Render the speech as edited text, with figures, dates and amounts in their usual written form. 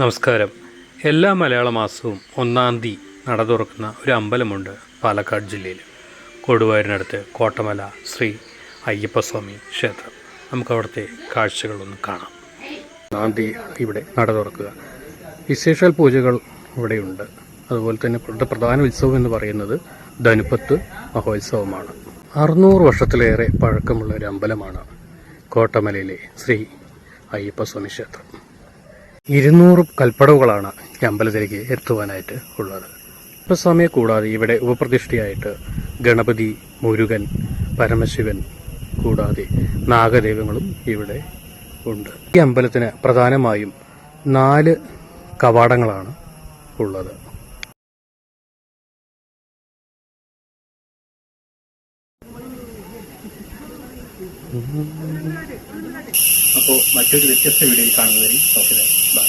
നമസ്കാരം. എല്ലാ മലയാള മാസവും 1-ാം തീയതി നട തുറക്കുന്ന ഒരു അമ്പലമുണ്ട് പാലക്കാട് ജില്ലയിൽ. കൊടുവായൂരിനടുത്ത് കോട്ടമല ശ്രീ അയ്യപ്പസ്വാമി ക്ഷേത്രം. നമുക്കവിടുത്തെ കാഴ്ചകളൊന്ന് കാണാം. 1-ാം തീയതിയാണ് ഇവിടെ നട തുറക്കുക. വിശേഷാൽ പൂജകൾ ഇവിടെയുണ്ട്. അതുപോലെ തന്നെ ഇവിടുത്തെ പ്രധാന ഉത്സവം എന്ന് പറയുന്നത് ധനുപ്പത്ത് മഹോത്സവമാണ്. 600 വർഷത്തിലേറെ പഴക്കമുള്ള ഒരു അമ്പലമാണ് കോട്ടമലയിലെ ശ്രീ അയ്യപ്പസ്വാമി ക്ഷേത്രം. 200 കൽപ്പടവുകളാണ് ഈ അമ്പലത്തിലേക്ക് എത്തുവാനായിട്ട് ഉള്ളത്. അയ്യപ്പസ്വാമിയെ കൂടാതെ ഇവിടെ ഉപപ്രതിഷ്ഠയായിട്ട് ഗണപതി, മുരുകൻ, പരമശിവൻ കൂടാതെ നാഗദൈവങ്ങളും ഇവിടെ ഉണ്ട്. ഈ അമ്പലത്തിന് പ്രധാനമായും 4 കവാടങ്ങളാണ് ഉള്ളത്. അപ്പോൾ മറ്റൊരു വ്യത്യസ്ത വീഡിയോയിൽ കാണുന്നവരെ ഓക്കെ, ബൈ.